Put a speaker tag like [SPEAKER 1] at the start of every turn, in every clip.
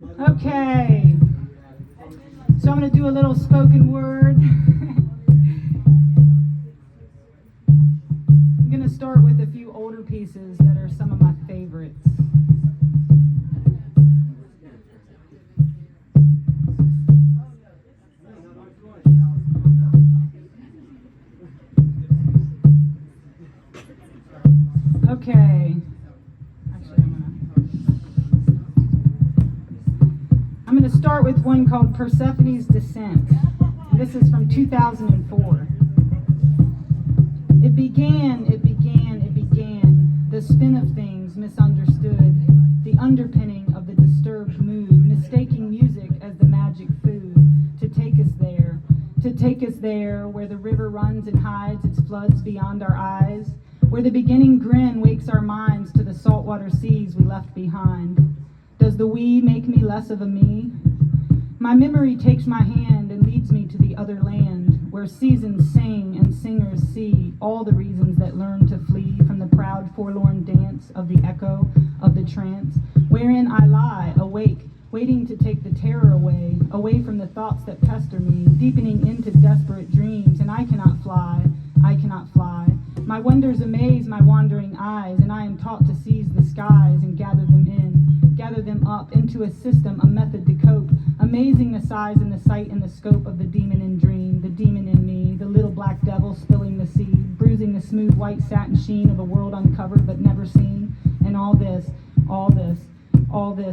[SPEAKER 1] Okay, so I'm going to do a little spoken word. I'm going to start with a few older pieces that are some of my favorites. Okay. I'm going to start with one called Persephone's Descent. This is from 2004. It began, the spin of things misunderstood, the underpinning of the disturbed mood, mistaking music as the magic food, to take us there where the river runs and hides its floods beyond our eyes, where the beginning grin wakes our minds to the saltwater seas we left behind. Does the we make me less of a me? My memory takes my hand and leads me to the other land, where seasons sing and singers see all the reasons that learn to flee from the proud forlorn dance of the echo of the trance, wherein I lie awake, waiting to take the terror away from the thoughts that pester me, deepening into desperate dreams, and I cannot fly. My wonders amaze my wandering eyes, and I am taught to seize the skies and gather them up into a system, a method to cope, amazing the size and the sight and the scope of the demon in dream, the demon in me, the little black devil spilling the seed, bruising the smooth white satin sheen of a world uncovered but never seen, and all this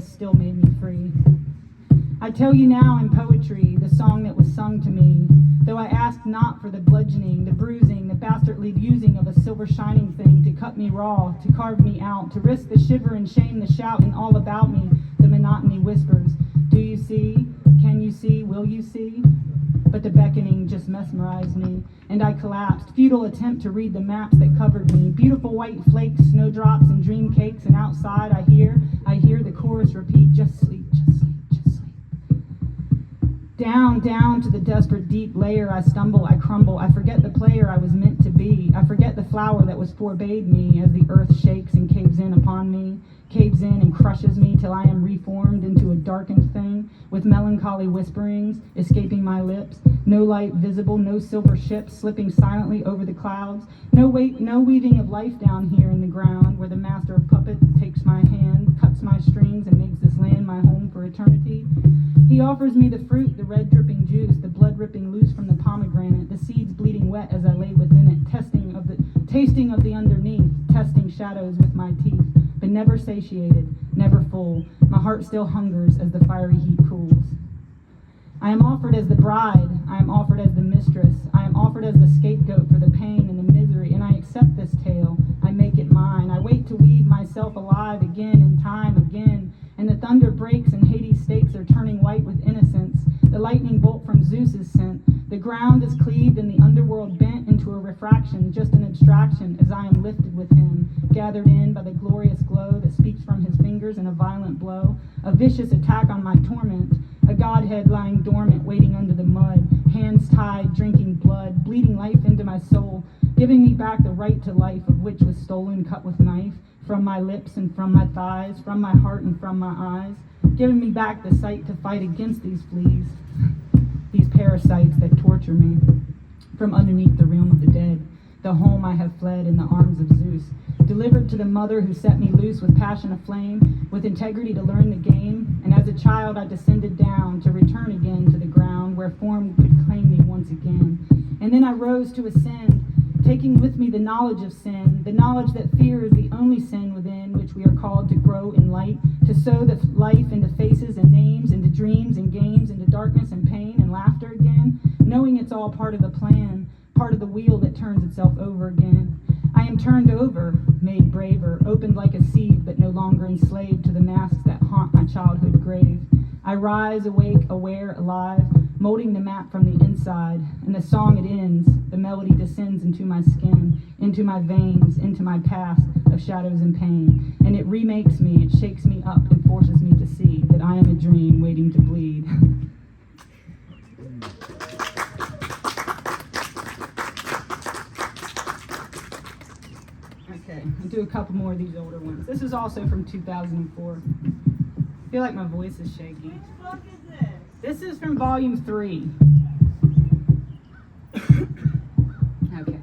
[SPEAKER 1] still made me free. I tell you now in poetry, the song that was sung to me, though I asked not for the bludgeoning, the bruising, the bastardly using of a silver shining thing to cut me raw, to carve me out, to risk the shiver and shame, the shout, and all about me, the monotony whispers. Do you see? Can you see? Will you see? But the beckoning just mesmerized me, and I collapsed, futile attempt to read the maps that covered me, beautiful white flakes, snowdrops, and dream cakes, and outside I hear the chorus repeat, just sleep, just sleep, just sleep. Down to the desperate deep layer I stumble, I crumble, I forget the player I was meant to be, I forget the flower that was forbade me as the earth shakes and caves in upon me, caves in and crushes me till I am reformed into a darkened thing, with melancholy whisperings escaping my lips, no light visible, no silver ship slipping silently over the clouds, no weaving of life down here in the ground, where the master of puppets takes my hand, cuts my strings, and makes this land my home for eternity. He offers me the fruit, the red dripping juice, the blood ripping loose from the pomegranate, the seeds bleeding wet as I lay within it, tasting of the underneath, testing shadows with my teeth, but never satiated, never full. My heart still hungers as the fiery heat cools. I am offered as the bride, I am offered as the mistress, I am offered as the scapegoat for the pain and the misery, and I accept this tale, I make it mine. I wait to weave myself alive again in time again, and the thunder breaks and Hades' stakes are turning white with innocence. The lightning bolt from Zeus is sent. The ground is cleaved and the underworld bent into a refraction, just an abstraction, as I am lifted with him, gathered in by the glorious glow that speaks from his fingers in a violent blow, a vicious attack on my torment, a godhead lying dormant, waiting under the mud, hands tied, drinking blood, bleeding life into my soul, giving me back the right to life of which was stolen, cut with knife, from my lips and from my thighs, from my heart and from my eyes, giving me back the sight to fight against these fleas, these parasites that torture me, from underneath the realm of the dead, the home I have fled in the arms of Zeus, delivered to the mother who set me loose with passion aflame, with integrity to learn the game, and as a child I descended down to return again to the ground where form could claim me once again. And then I rose to ascend, taking with me the knowledge of sin, the knowledge that fear is the only sin within which we are called to grow in light, to sow the life into faces and names, into dreams and games, into darkness and pain and laughter again, knowing it's all part of the plan, part of the wheel that turns itself over again. I am turned over, made braver, opened like a seed, but no longer enslaved to the masks that haunt my childhood grave. I rise, awake, aware, alive, molding the map from the inside, and the song it ends, the melody descends into my skin, into my veins, into my past of shadows and pain, and it remakes me, it shakes me up and forces me to see that I am a dream waiting to bleed. Okay, I'll do a couple more of these older ones. This is also from 2004. feel like my voice is shaky. Which book is this? This is from volume 3. Okay.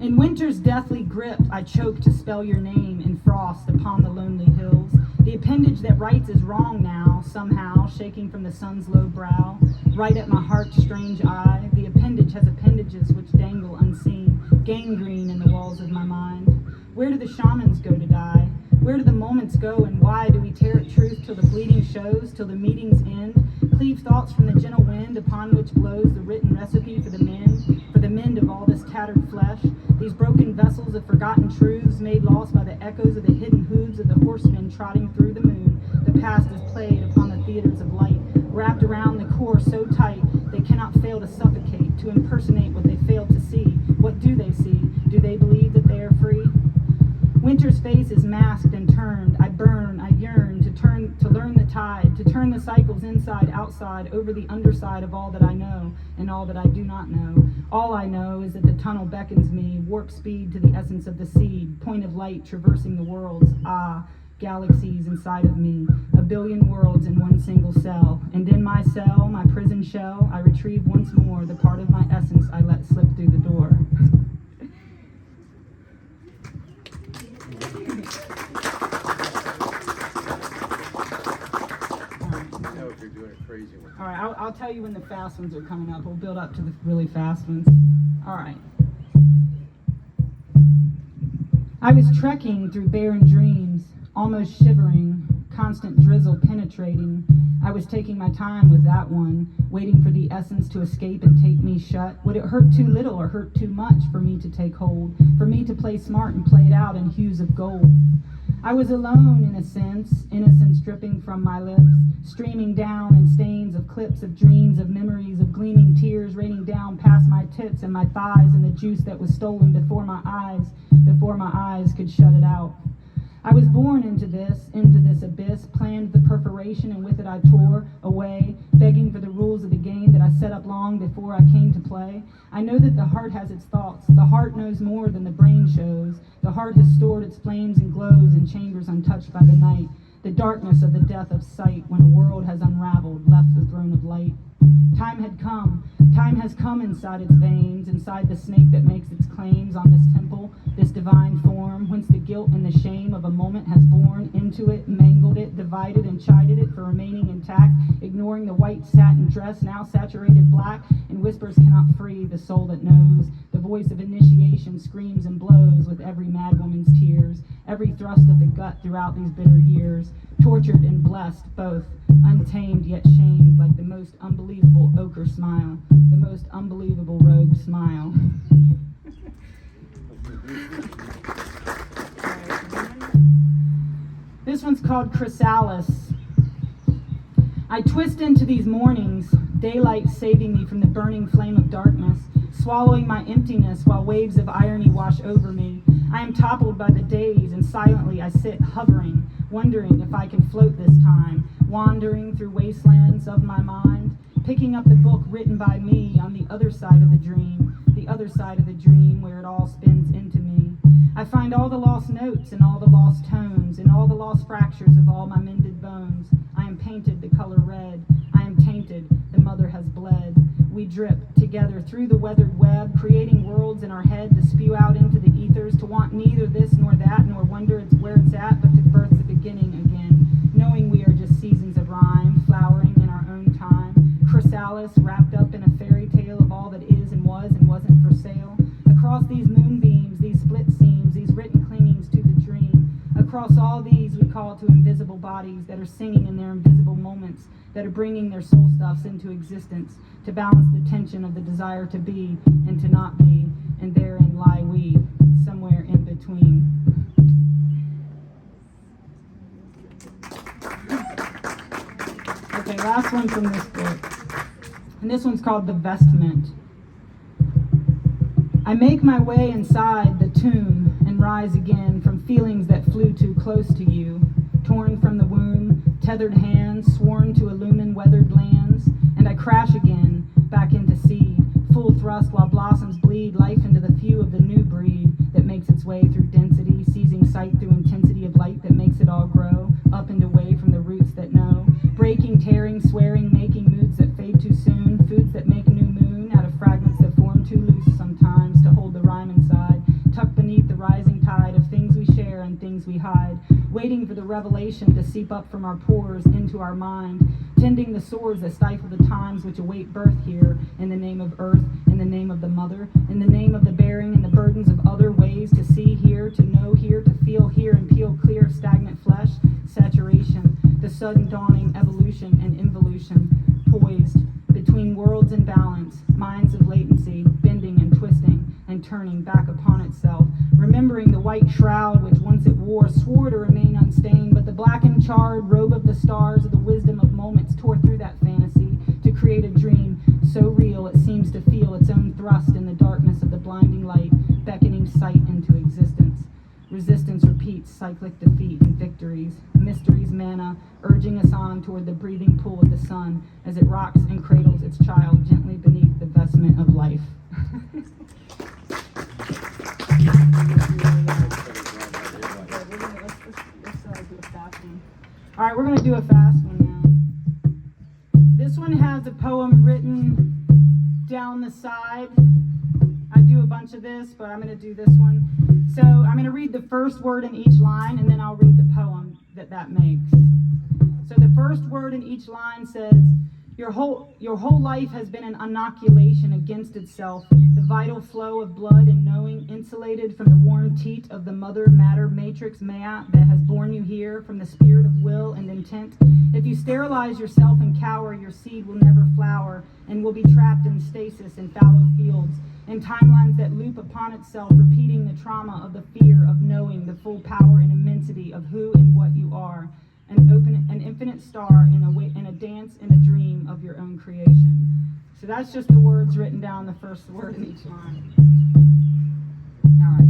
[SPEAKER 1] In winter's deathly grip, I choke to spell your name in frost upon the lonely hills. The appendage that writes is wrong now, somehow, shaking from the sun's low brow. Right at my heart's strange eye, the appendage has appendages which dangle unseen, gangrene in the walls of my mind. Where do the shamans go to die? Where do the moments go, and why do we tear at truth till the bleeding shows, till the meetings end? Cleave thoughts from the gentle wind upon which blows the written recipe for the mend of all this tattered flesh. These broken vessels of forgotten truths made lost by the echoes of the hidden hooves of the horsemen trotting through the moon. The past is played upon the theaters of light, wrapped around the core so tight they cannot fail to suffocate, to impersonate what they fail to see. What do they see? Do they believe that they are free? Winter's face is masked and turned. I burn, I yearn to learn the tide, to turn the cycles inside, outside, over the underside of all that I know and all that I do not know. All I know is that the tunnel beckons me, warp speed to the essence of the seed, point of light traversing the worlds. Ah, galaxies inside of me, a billion worlds in one single cell. And in my cell, my prison shell, I retrieve once more the part of my essence I let slip through the door. All right, I'll tell you when the fast ones are coming up. We'll build up to the really fast ones. All right. I was trekking through barren dreams, almost shivering, constant drizzle penetrating. I was taking my time with that one, waiting for the essence to escape and take me shut. Would it hurt too little or hurt too much for me to take hold, for me to play smart and play it out in hues of gold? I was alone in a sense, innocence dripping from my lips, streaming down in stains of clips of dreams, of memories, of gleaming tears raining down past my tits and my thighs, and the juice that was stolen before my eyes could shut it out. I was born into this abyss, planned the perforation, and with it I tore away, begging for the rules of the game that I set up long before I came to play. I know that the heart has its thoughts. The heart knows more than the brain shows. The heart has stored its flames and glows in chambers untouched by the night. The darkness of the death of sight, when a world has unraveled, left the throne of light. Time has come inside its veins, inside the snake that makes its claims on this temple, this divine form, whence the guilt and the shame of a moment has borne into it, mangled it, divided and chided it for remaining intact, ignoring the white satin dress now saturated black, and whispers cannot free the soul that knows. The voice of initiation screams and blows with every madwoman's tears, every thrust of the gut throughout these bitter years, tortured and blessed both, untamed yet shamed, like the most unbelievable ochre smile, the most unbelievable rogue smile. This one's called Chrysalis. I twist into these mornings, daylight saving me from the burning flame of darkness, swallowing my emptiness while waves of irony wash over me. I am toppled by the days, and silently I sit hovering, wondering if I can float this time, wandering through wastelands of my mind, picking up the book written by me on the other side of the dream where it all spins into me. I find all the lost notes and all the lost tones and all the lost fractures of all my mended bones. I am painted the color red. I am tainted. The mother has bled. We drip together through the weathered web, creating worlds in our head to spew out into the ethers, to want neither this nor that, nor wonder it's where it's at, but to birth the beginning again, knowing we are just seasons of rhyme, flowering in our own time. Chrysalis, wrapped up in a fairy tale of all that is and wasn't for sale. Across these moonbeams, these split seams, these written clingings to the dream. Across all these we call to invisible bodies that are singing in their invisible moments, that are bringing their soul stuffs into existence, to balance the tension of the desire to be and to not be, and therein lie we, somewhere in between. Okay, last one from this book. And this one's called The Vestment. I make my way inside the tomb and rise again from feelings that flew too close to you, torn from the womb, tethered hands, sworn to illumine weathered lands, and I crash again, back into seed, full thrust while blossoms bleed life into the few of the new breed that makes its way through density, seizing sight through intensity of light that makes it all grow, up and away from the roots that know. daring, swearing, making moods that fade too soon, foods that make new moon out of fragments that form too loose sometimes to hold the rhyme inside, tucked beneath the rising tide of things we share and things we hide, waiting for the revelation to seep up from our pores into our mind, tending the swords that stifle the times which await birth here, in the name of earth, in the name of the mother, in the name of the bearing and the burdens of other ways to see here, to know here, to feel here, and peel clear of stagnant flesh, saturation, the sudden dawning evolution and involution, poised between worlds in balance, minds of latency, bending and twisting and turning back upon itself, remembering the white shroud which once it wore, swore to remain unstained, but the black and charred robe of the stars of the wisdom of moments tore through that fantasy to create a dream so real it seems to feel its own thrust in the darkness of the blinding light, beckoning sight into existence. Resistance repeats cyclic defeat and victories, mysteries manna, urging us on toward the breathing pool of the sun as it rocks and cradles its child gently beneath the vestment of life. All right, we're going to do a fast one now. This one has a poem written down the side. I do a bunch of this, but I'm going to do this one. So I'm going to read the first word in each line, and then I'll read the poem that makes. So the first word in each line says, your whole life has been an inoculation against itself, the vital flow of blood and knowing, insulated from the warm teat of the mother matter matrix mea that has borne you here, from the spirit of will and intent. If you sterilize yourself and cower, your seed will never flower and will be trapped in stasis in fallow fields, in timelines that loop upon itself, repeating the trauma of the fear of knowing the full power and immensity of who and what you are. An infinite star in a dance, in a dream of your own creation. So that's just the words written down, the first word in each line. All right.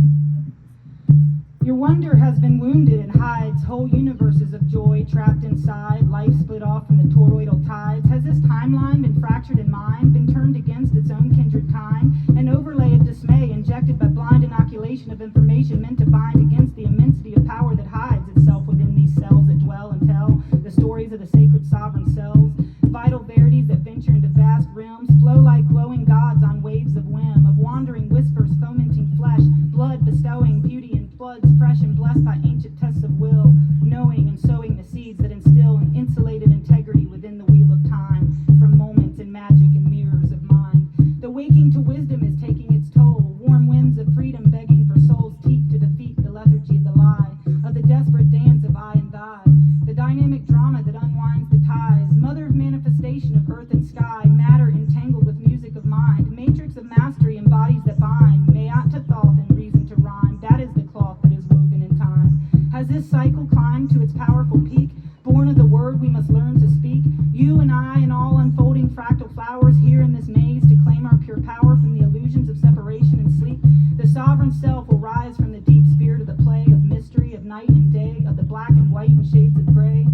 [SPEAKER 1] Your wonder has been wounded and hides whole universes of joy trapped inside, life split off from the toroidal tides. Has this timeline been fractured in mind, been turned against its own kindred kind, an overlay of dismay injected by blind inoculation of information meant to bind against the immensity of power that hides itself within these cells that dwell and tell the stories of the sacred sovereign selves, vital verities that venture into vast realms, flow like glowing gods on waves of whim, of wandering whispers fomenting flesh, blood bestowing beauty and floods fresh and blessed by ancient tests of will, knowing and sowing the seeds that instill an insulated integrity within the wheel of time, from moments and magic and mirrors of mind. The waking to wisdom is taking its toll, warm winds of freedom begging for souls deep to defeat the lethargy of the lie, of the desperate dance of I and thy, the dynamic drama that unwinds the ties, mother of manifestation of earth and sky, matter entangled with music of mind, matrix of mastery and bodies that bind, mayat to thought and reason to rhyme, that is the cloth that is woven in time. Has this cycle climbed to its powerful peak, born of the word we must learn to speak? You and I and all unfolding fractal flowers here in this maze to claim our pure power from the illusions of separation and sleep. The sovereign self will rise from the deep spirit of the play of mystery, of night and day, of the black and white and shades of gray.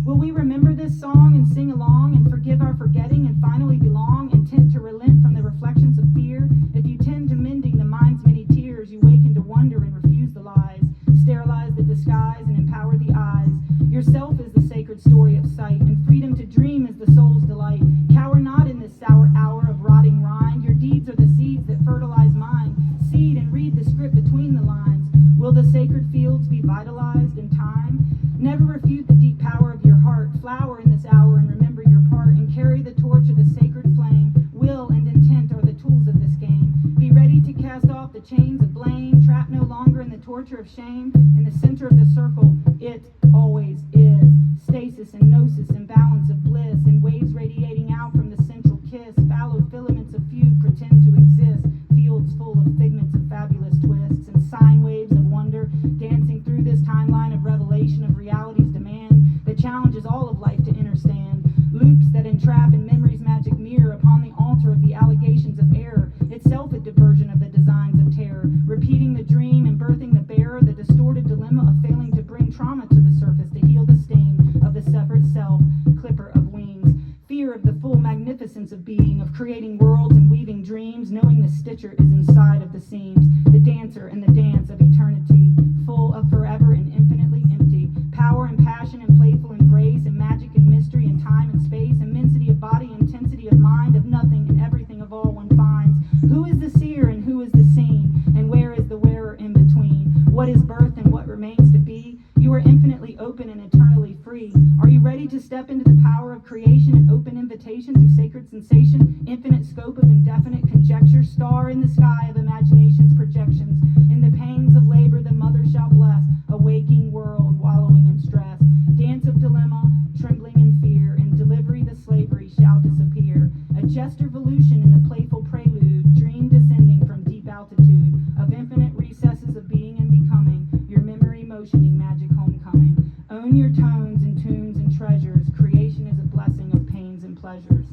[SPEAKER 1] Will we remember this song and sing along and forgive our forgetting and finally belong, intent to relent from the reflections of fear? If you tend to mending the mind's many tears, you waken to wonder and refuse the lies, sterilize the disguise and empower the eyes. Yourself is the sacred story of sight, and freedom to dream is the soul's delight. Cower not in this sour hour of rotting rind. Your deeds are the seeds that fertilize mind. Seed and read the script between the lines. Will the sacred fields be vitalized in time? Never refute the deep power of your heart. Flower in this hour and remember your part, and carry the torch of the sacred flame. Will and intent are the tools of this game. Be ready to cast off the chains of blame, trapped no longer in the torture of shame. In the center of the circle, it always is. Stasis and gnosis and balance of bliss, and waves radiating out from the central kiss. Fallow filaments of fugue pretend to exist. Fields full of figments of fabulous twists, and sine waves of wonder dancing through this timeline of revelation of reality's demand that challenges all of life to understand. Loops that entrap in memory's magic mirror upon the altar of the allegations of error, itself a diversion of the designs of terror, repeating the dream and birthing the bearer, the distorted dilemma of failing to bring trauma to the surface to heal the stain of the separate self, clipper of wings. Fear of the full magnificence of being, of creating worlds and weaving dreams, knowing the stitcher is inside of the seams, the dancer and the dance of eternity, full of forever and infinitely empty, power and passion and playful embrace and magic and mystery and time and space. space, immensity of body, intensity of mind, of nothing and everything of all one finds. Who is the seer and who is the seen? And where is the wearer in between? What is birth and what remains to be? You are infinitely open and eternally free. Are you ready to step into the power of creation and open invitation through sacred sensation, infinite scope of indefinite conjecture, star in the sky of imagination's projections? In the pangs of labor the mother shall bless, a waking world wallowing in stress. Dance of dilemma, trembling in fear, in delivery the slavery shall disappear. A jester evolution in the playful prelude, dream descending from deep altitude, of infinite recesses of being and becoming, your memory motioning magic homecoming. Own your tones and tunes and treasures, creation is a blessing of pains and pleasures.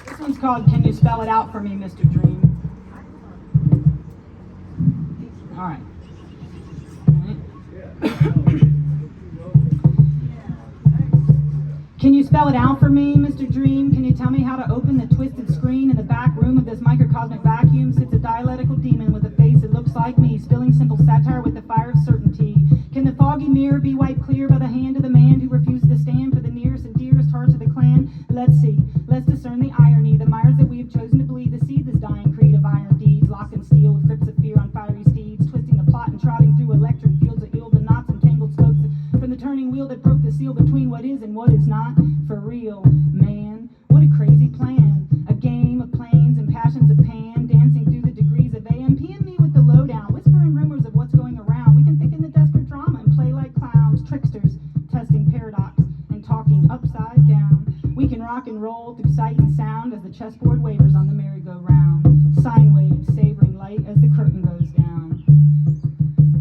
[SPEAKER 1] This one's called Can You Spell It Out for Me, Mr. Dream? All right. Can you spell it out for me, Mr. Dream? Can you tell me how to open the twisted screen? In the back room of this microcosmic vacuum sits a dialectical demon with a face that looks like me, spilling simple satire with the fire of certainty. Can the foggy mirror be wiped clear by the hand of the man who refuses to stand for the nearest and dearest hearts of the clan? Let's see. Let's discern the irony, the mires that we have chosen to believe to see this dying creed of iron deeds, locked in steel with grips of fear on fiery steeds, twisting the plot and trotting through electric fields of ill, the knots and tangled spokes from the turning wheel that broke the seal between what is and what is not. For real, man, what a crazy plan. A game of planes and passions of pan, dancing through the degrees of AM. PM me with the lowdown, whispering rumors of what's going around. We can think in the desperate drama and play like clowns, tricksters, testing paradox and talking upside down. We can rock and roll through sight and sound as the chessboard wavers on the merry-go-round. Sine waves savoring light as the curtain goes down.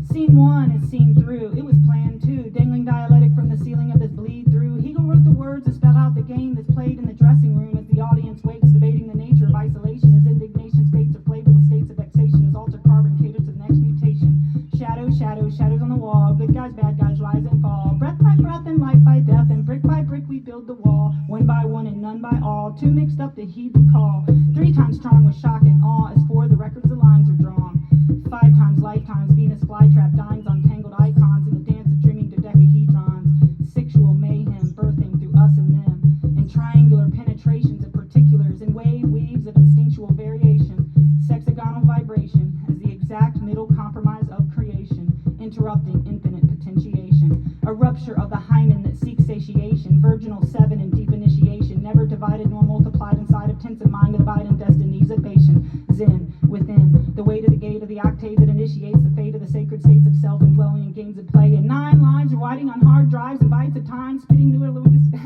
[SPEAKER 1] Scene one is seen through. It was planned too. Dangling dialectic from the ceiling of this bleed through. Hegel wrote the words to spell out the game that's played in the dressing room as the audience waits, debating the nature of isolation as indignation states are flavored with states of vexation as altered carbon caters to the next mutation. Shadows, shadows, shadows on the wall. Good guys, bad guys, rise and fall. Breath by breath and life by death. And brick by brick we build the wall. One by one and none by all. Too mixed up to heed the call. 3 times strong with shock and awe as 4 the records the lines are drawn. 5 times lifetimes Venus flytrap dines on tangled icons in the dance of dreaming dodecahedrons. Sexual mayhem birthing through us and them, and triangular penetrations of particulars and weaves of instinctual variation, sexagonal vibration as the exact middle compromise of creation, interrupting infinite potentiation. A rupture of the hymen that seeks satiation, virginal 7 in deep initiation, never divided nor multiplied inside of tents of mind to divide in destinies of patient. Zen within, the way to the gate of the octave that initiates the fate of the sacred states of self indwelling in games of play. And 9 lives are writing on hard drives and bytes of time, spitting neurolinguistic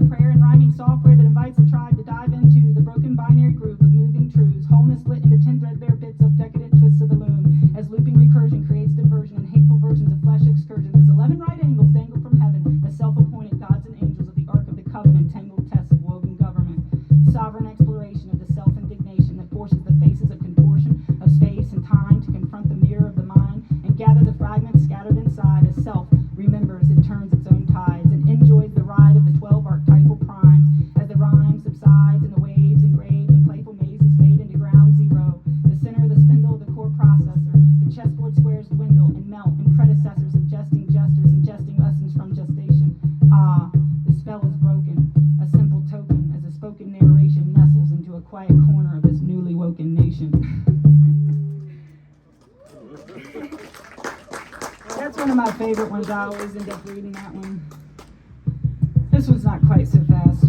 [SPEAKER 1] prayer and rhyming software that invites the tribe to dive into the broken binary groove of moving truths, wholeness split into 10 threadbare bits of decadent twists of the loom, as looping recursion creates diversion and hateful versions of flesh excursions, as 11 right angles dangle from heaven, as self-appointed gods and angels of the Ark of the Covenant, tangled tests of woven government, sovereign exploration of the self-indignation that forces the faces of contortion of space and time to confront the mirror of the mind and gather the fragments scattered inside as self remembers it turns its own tides and enjoys the ride of the 12 archetypal primes as the rhyme subsides and the waves engraved in playful mazes fade into ground zero, the center of the spindle of the core processor, the chessboard squares dwindle and melt in predecessors of jesting jesters ingesting lessons from gestation. Ah, the spell is broken, a simple token as a spoken narration nestles into a quiet corner of this newly woken nation. That's one of my favorite ones. I always end up reading that one. This one's not quite so fast.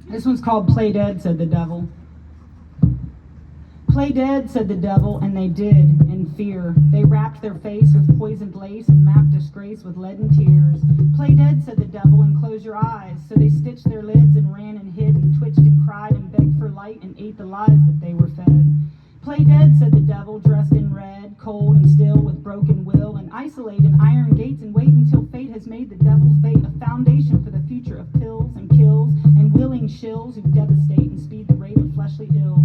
[SPEAKER 1] This one's called Play Dead, said the devil. Play dead, said the devil, and they did, in fear. They wrapped their face with poisoned lace and mapped disgrace with leaden tears. Play dead, said the devil, and close your eyes. So they stitched their lids and ran and hid and twitched and cried and begged for light and ate the lies that they were fed. Play dead, said the devil, dressed in red, cold and still with broken will, and isolate in iron gates and wait until fate has made the devil's bait a foundation for the future of pills and kills and willing shills who devastate and speed the rate of fleshly ills.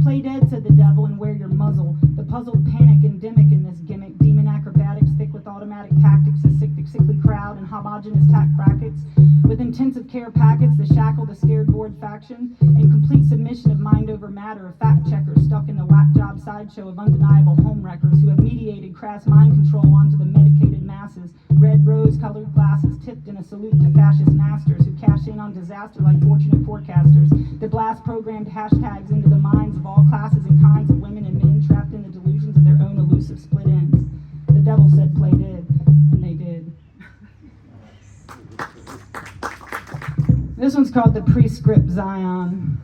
[SPEAKER 1] Play dead, said the devil, and wear your muzzle. The puzzled panic endemic in this gimmick, demon acrobatics thick with automatic tactics, a sickly crowd and homogenous tack brackets, with intensive care packets, the shackle, the scared bored faction, and complete submission of mind over matter, of fact checkers stuck in the whack job sideshow of undeniable homewreckers who have mediated crass mind control onto the medicated masses. Red rose-colored glasses tipped in a salute to fascist masters who cash in on disaster like fortunate forecasters. That blast programmed hashtags into the minds of all classes and kinds of women and men trapped in the delusions of their own elusive split ends. The devil said play did, and they did. This one's called the Prescript Zion.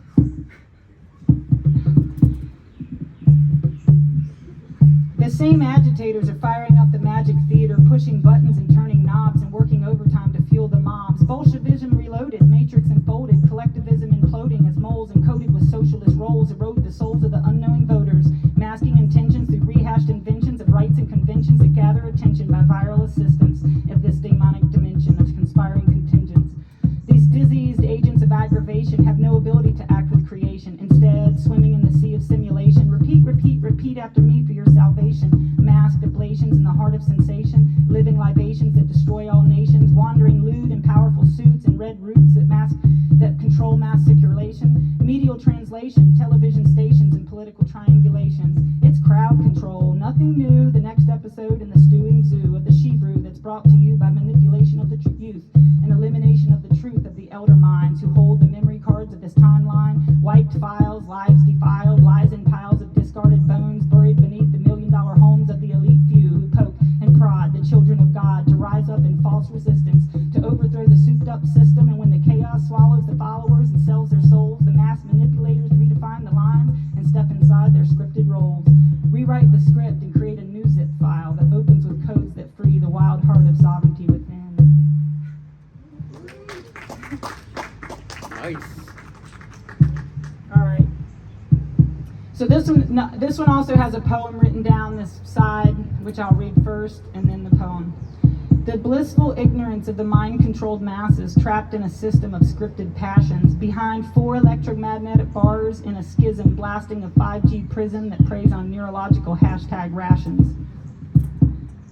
[SPEAKER 1] The same agitators are firing up the magic theater, pushing buttons and turning knobs and working overtime to fuel the mobs. Bolshevism reloaded, matrix enfolded, collectivism imploding as moles encoded with socialist roles erode the souls of the unknowing voters, masking intentions through rehashed inventions of rights and conventions that gather attention by viral assistance of this demonic dimension of conspiring contingents. These diseased agents of aggravation have no ability to act with creation. Instead, swimming in the sea of simulation, repeat, repeat, repeat after me for your salvation. Masked ablations in the heart of sensation, living libations that destroy all nations, wandering lewd in powerful suits and red roots that control mass circulation, medial translation, television stations, and political triangulations. It's crowd control, nothing new. The next episode in the stewing zoo of the she-brew that's brought to you by manipulation of the youth and elimination of the truth of the elder minds who hold the memory cards of this timeline, wiped files, lives defiled, lies in piles of discarded bones buried beneath the million-dollar homes of the elite few who poke and prod the children of God to rise up in false resistance, to overthrow the souped-up system. And when the chaos swallows the followers and sells their souls, the mass manipulators redefine the lines and step inside their scripted roles. Rewrite the script and create a new zip file that opens with codes that free the wild heart of sovereignty within.
[SPEAKER 2] Nice.
[SPEAKER 1] All right. So this one also has a poem written down this side, which I'll read first, and then the poem. The blissful ignorance of the mind-controlled masses trapped in a system of scripted passions, behind 4 electromagnetic bars in a schism blasting a 5G prism that preys on neurological hashtag rations.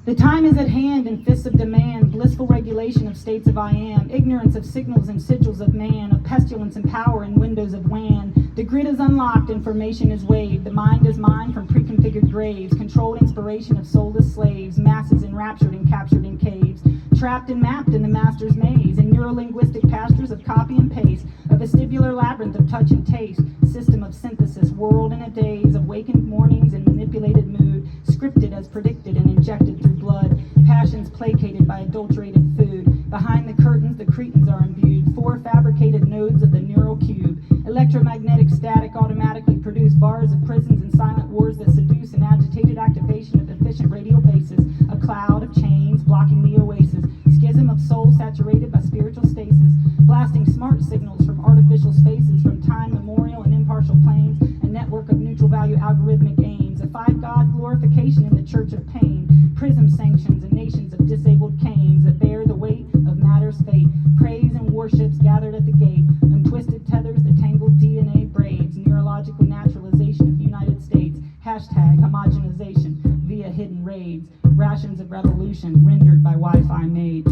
[SPEAKER 1] The time is at hand in fists of demand, blissful regulation of states of I am, ignorance of signals and sigils of man, of pestilence and power in windows of WAN. The grid is unlocked, information is weighed, the mind is mined from pre-configured graves, controlled inspiration of soulless slaves, masses enraptured and captured in caves, trapped and mapped in the master's maze, in neurolinguistic pastures of copy and paste, a vestibular labyrinth of touch and taste, system of synthesis, whirled in a daze, awakened mornings and manipulated mood, scripted as predicted and injected through blood, passions placated by adulterated food. Behind the curtains, the cretins are imbued, 4 fabricated nodes of the neural cube. Electromagnetic static automatically produce bars of prisons and silent wars that seduce an agitated activation of efficient radial bases, a cloud of chains blocking the oasis, schism of soul saturated by spiritual stasis, blasting smart signals from artificial spaces, from time memorial and impartial planes, a network of neutral value algorithmic aims, a 5-God glorification in the church of pain, prism sanctions and nations of disabled canes that bear the weight of matter's fate, praise and worships gathered at the gate, untwisted tethers that tangled DNA braids, neurological naturalization of United States, hashtag homogenization via hidden raids, rations of revolution rendered by Wi-Fi mage.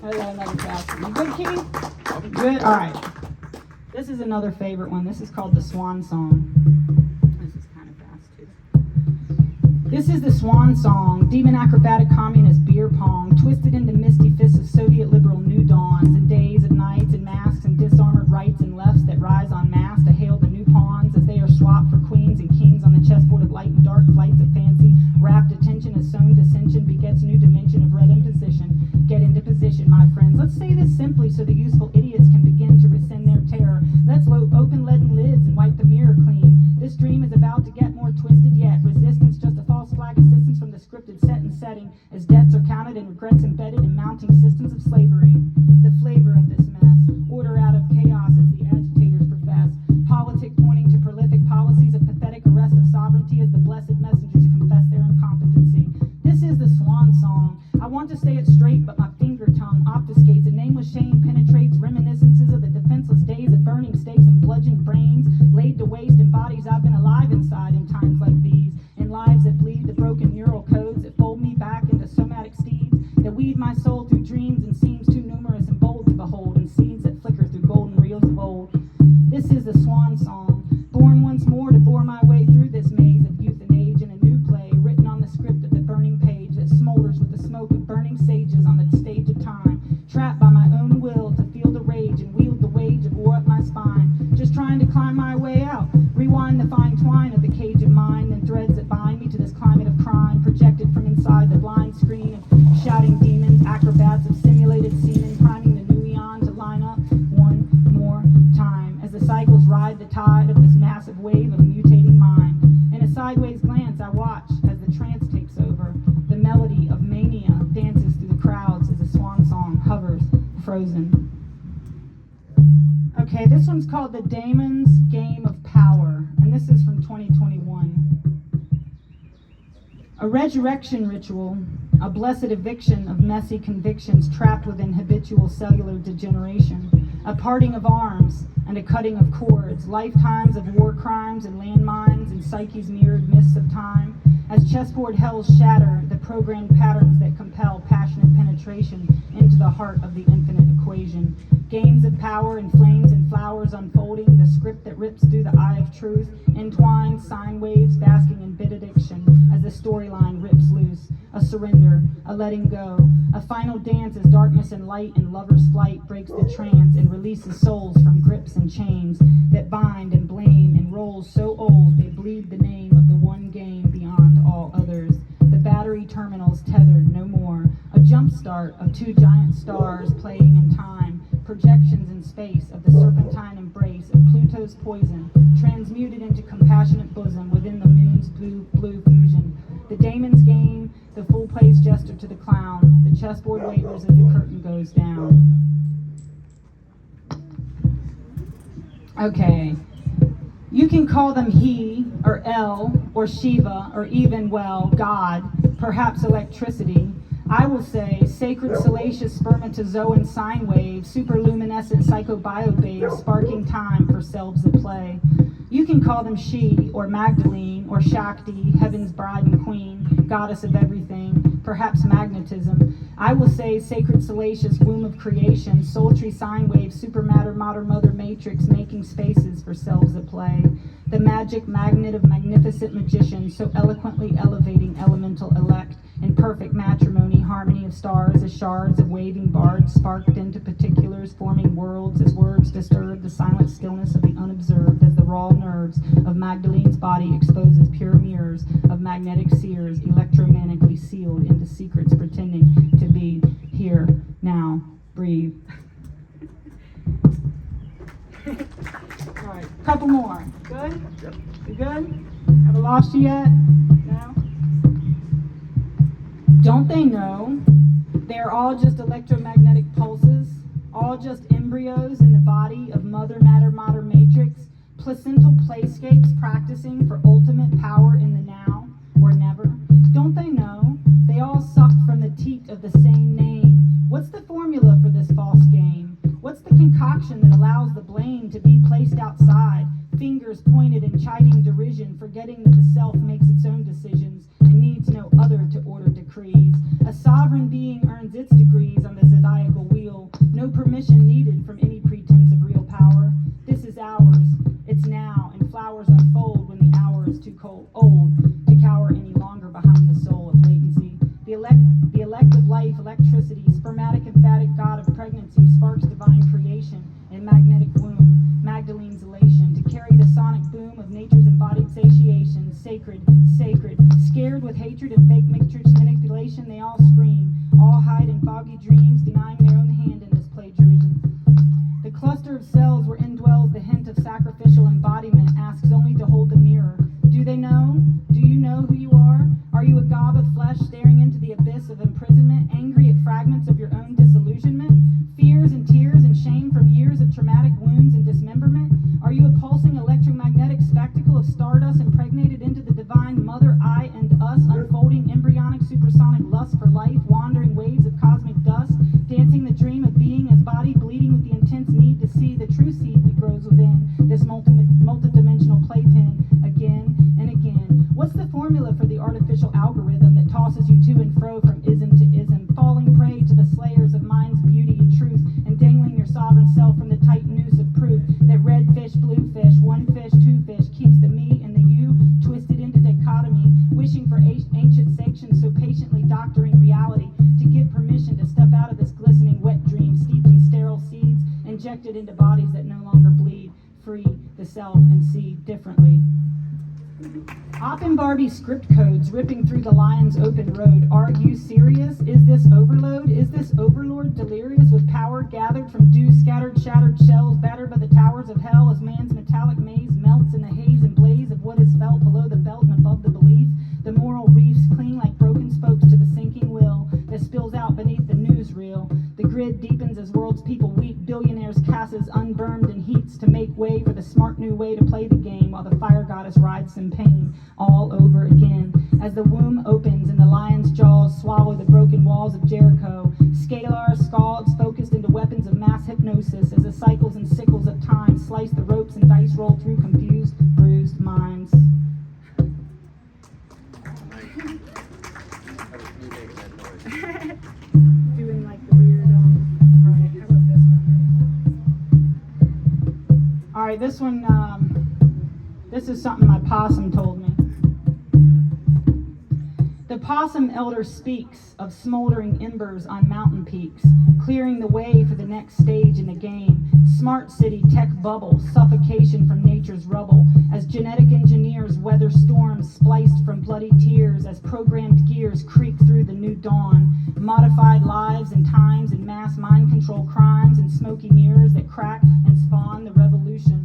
[SPEAKER 1] I got another fast one. You good, Keith? Good? All right. This is another favorite one. This is called the Swan Song. This is kind of fast, too. This is the Swan Song, demon acrobatic communist beer pong, twisted into misty fists of Soviet liberal new dawns, and days and nights and masks and disarmored rights and lefts that rise en masse to hail the new pawns as they are swapped for queens and kings on the chessboard of light and dark flights of fancy. Rapt attention as sown dissension begets new dimension of red imposition. Get into position, my friends. Let's say this simply so the useful idiots can begin to rescind their terror. Let's open leaden lids and wipe the mirror clean. This dream is about to get more twisted yet. Resistance just a false flag assistance from the scripted set and setting as debts are counted and regrets embedded in mounting systems of slavery. The flavor of this mess. Order out of chaos as the agitators profess. Politic pointing to prolific policies of pathetic arrest of sovereignty as the blessed messengers confess their incompetency. This is the Swan Song. I want to say it straight, but my finger tongue obfuscates. A nameless shame penetrates reminiscences of the defenseless days of burning stakes and bludgeoned brains, laid to waste in bodies I've been alive inside in times like these, in lives that bleed the broken neural codes that fold me back into somatic steeds, that weave my soul through dreams and seams too numerous and bold to behold, and seeds that flicker through golden reels of old. This is the Swan Song, born threads that bind me to this climate of crime, projected from inside the blind screen of shouting demons, acrobats of simulated semen, priming the new eon to line up one more time as the cycles ride the tide of this massive wave of mutating mind. In a sideways glance, I watch as the trance takes over. The melody of mania dances through the crowds as a swan song hovers, frozen. Okay, this one's called The Damon's Game of Power, and this is from 2021. A resurrection ritual, a blessed eviction of messy convictions trapped within habitual cellular degeneration, a parting of arms and a cutting of cords, lifetimes of war crimes and landmines and psyche's mirrored mists of time, as chessboard hells shatter the programmed patterns that compel passionate penetration into the heart of the infinite equation. Games of power and flames and flowers unfolding, the script that rips through the eye of truth, entwined sine waves basking in benediction as the storyline rips loose. A surrender, a letting go, a final dance as darkness and light and lover's flight breaks the trance and releases souls from grips and chains that bind and blame and rolls so old they bleed the name of the one game beyond all others. The battery terminals tethered no more, a jump start of two giant stars playing in time, projections in space of the serpentine embrace of Pluto's poison, transmuted into compassionate bosom within the moon's blue fusion. The damon's game, the full-paced jester to the clown, the chessboard wavers as the curtain goes down. Okay, you can call them he, or El, or Shiva, or even, well, God, perhaps electricity. I will say sacred salacious spermatozoan sine waves, superluminescent psychobiobabe, sparking time for selves at play. You can call them she, or Magdalene, or Shakti, heaven's bride and queen, goddess of everything, perhaps magnetism. I will say sacred salacious womb of creation, sultry sine waves, supermatter, mother matrix, making spaces for selves at play. The magic magnet of magnificent magicians, so eloquently elevating elemental elect, in perfect matrimony, harmony of stars as shards of waving bards sparked into particulars, forming worlds as words disturb the silent stillness of the unobserved, as the raw nerves of Magdalene's body exposes pure mirrors of magnetic seers, electromagnetically sealed into secrets pretending to be here, now, breathe. All right, couple more. Good? Yep. You good? Have I lost you yet? No? Don't they know they're all just electromagnetic pulses, all just embryos in the body of mother matter matrix, placental playscapes practicing for ultimate power in the now or never? Don't they know they all sucked from the teat of the same name? What's the formula for this false game? What's the concoction that allows the blame to be placed outside, fingers pointed in chiding derision, forgetting that the self makes its own decisions and needs no other to order decrees? A sovereign being earns its degrees on the zodiacal wheel, no permission needed from any pretense of real power. This is ours, it's now, and flowers unfold when the hour is too old to cower any longer behind the soul of latency. The elect of life, electricity, spermatic emphatic god of pregnancy, sparks divine creation in magnetic womb, Magdalene's elation, to carry the sonic boom of nature's embodied satiation, sacred, scared with hatred and fake matrix manipulation, they all scream, all hide in foggy dreams, denying their own hand in this plagiarism. The cluster of cells where indwells the hint of sacrificial embodiment asks only to hold the mirror. Do they know? Do you know who you are? Are you a gob of flesh staring into the abyss of imprisonment, angry at fragments of your own disillusionment, fears and tears and shame from years of traumatic wounds and dismemberment? Are you a pulsing electromagnetic spectacle of stardust impregnated into the divine mother, I and us, unfolding embryonic supersonic lust for life, wandering waves of cosmic dust, dancing the dream of being as body bleeding with the intense need to see the true seed that grows within this multidimensional playpen again and again? What's the formula for the artificial algorithm that tosses you to and fro from ism to ism, falling prey to the slayers of mind's beauty and truth, and dangling your sovereign self from the tight noose of proof that red fish, blue fish, one fish, two fish keeps the me and the you twisted into dichotomy, wishing for ancient sanctions, so patiently doctoring reality to give permission to step out of this glistening wet dream steeped in sterile seeds, injected into bodies that no longer bleed, free the self and see differently. Op and Barbie script codes ripping through the lion's open road. Are you serious? Is this overload? Is this overlord delirious with power gathered from dew scattered, shattered shells, battered by the towers of hell as man's metallic maze melts in the haze and blaze of what is felt below the belt and above the belief? The moral reefs cling like broken spokes to the sinking will that spills out beneath the newsreel. The grid deepens as world's people weep, billionaires' casses unburned in heats to make way for the smart new way to play the game while the fire goddess rides in pain. All over again, as the womb opens and the lion's jaws swallow the broken walls of Jericho. Scalar scalds focused into weapons of mass hypnosis as the cycles and sickles of time slice the ropes and dice roll through confused, bruised minds. Doing like the weird, alright, how about this one? Alright, this one, this is something my possum told me. The possum elder speaks of smoldering embers on mountain peaks, clearing the way for the next stage in the game. Smart city tech bubble, suffocation from nature's rubble, as genetic engineers weather storms spliced from bloody tears, as programmed gears creak through the new dawn. Modified lives and times and mass mind control crimes and smoky mirrors that crack and spawn the revolution.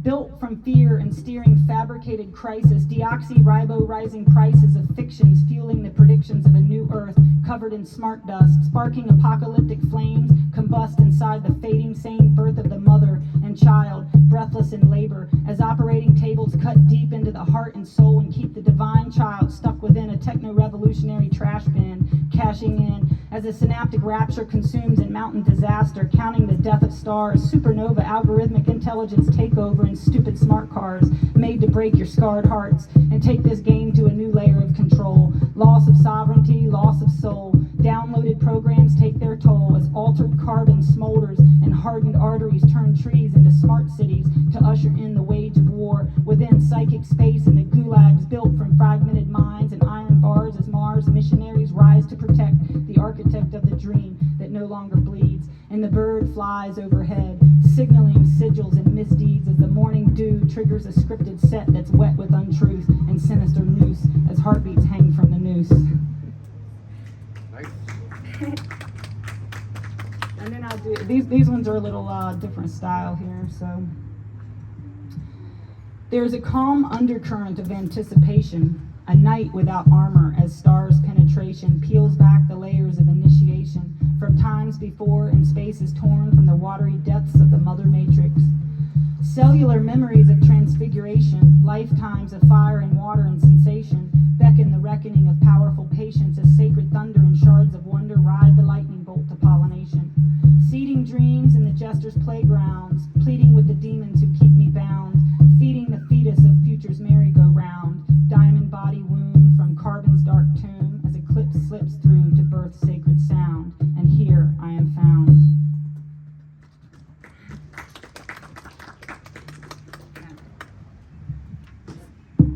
[SPEAKER 1] Built from fear and steering fabricated crisis, deoxyribo rising prices of fictions fueling the predictions of a new earth covered in smart dust, sparking apocalyptic flames, combust inside the fading sane birth of the mother and child, breathless in labor, as operating tables cut deep into the heart and soul and keep the divine child stuck within a techno-revolutionary trash bin, cashing in as a synaptic rapture consumes in mountain disaster, counting the death of stars, supernova algorithmic intelligence takeover in stupid smart cars made to break your scarred hearts and take this game to a new layer of control. Loss of sovereignty, loss of soul. Downloaded programs take their toll as altered carbon smolders and hardened arteries turn trees into smart cities to usher in the wage of war within psychic space and the gulags built from fragmented minds and iron bars as Mars missionaries rise to protect the architect of the dream that no longer bleeds. And the bird flies overhead, signaling sigils and misdeeds as the morning dew triggers a scripted set that's wet with untruth and sinister noose as heartbeats hang from the noose.
[SPEAKER 2] Nice.
[SPEAKER 1] And then I'll do, these ones are a little different style here, so. There's a calm undercurrent of anticipation, a night without armor as stars' penetration peels back the layers of initiation from times before and spaces torn from the watery depths of the mother matrix. Cellular memories of transfiguration, lifetimes of fire and water and sensation, beckon the reckoning of powerful patience as sacred thunder and shards of wonder ride the lightning bolt to pollination. Seeding dreams in the Jesters Playgrounds, pleading with the demons who keep me bound, feeding the fetus of future's merry-go-round, diamond body womb from carbon's dark tomb as eclipse slips through to birth sacred sound, and here I am found.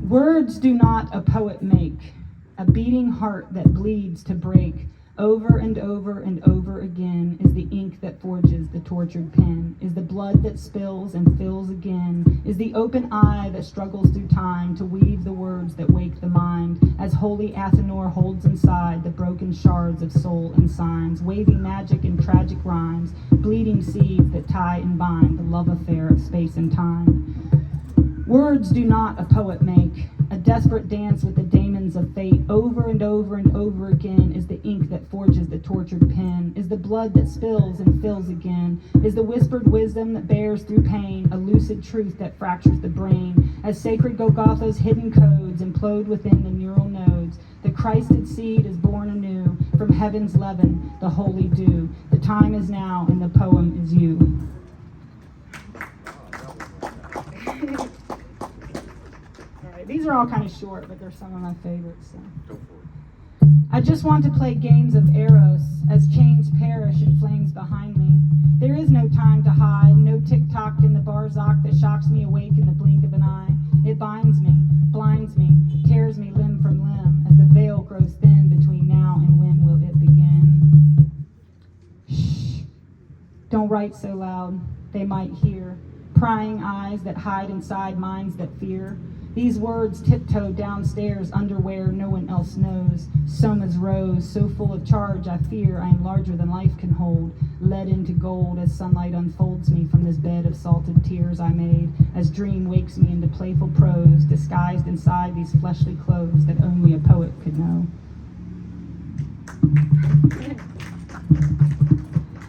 [SPEAKER 1] Words do not a poet make, a beating heart that bleeds to break. Over and over and over again is the ink that forges the tortured pen, is the blood that spills and fills again, is the open eye that struggles through time to weave the words that wake the mind, as holy Athenor holds inside the broken shards of soul and signs, waving magic and tragic rhymes, bleeding seeds that tie and bind the love affair of space and time. Words do not a poet make, a desperate dance with the daemons of fate. Over and over and over again is the ink that forges the tortured pen, is the blood that spills and fills again, is the whispered wisdom that bears through pain, a lucid truth that fractures the brain, as sacred Golgotha's hidden codes implode within the neural nodes. The Christed seed is born anew from heaven's leaven, the holy dew. The time is now and the poem is you. These are all kind of short, but they're some of my favorites. So.
[SPEAKER 2] Go for it.
[SPEAKER 1] I just want to play games of Eros as chains perish and flames behind me. There is no time to hide, no tick-tock in the barzak that shocks me awake in the blink of an eye. It binds me, blinds me, tears me limb from limb as the veil grows thin between now and when will it begin. Shh, don't write so loud, they might hear. Prying eyes that hide inside minds that fear. These words tiptoe downstairs, underwear no one else knows. Soma's rose, so full of charge I fear I am larger than life can hold. Led into gold as sunlight unfolds me from this bed of salted tears I made, as dream wakes me into playful prose, disguised inside these fleshly clothes that only a poet could know.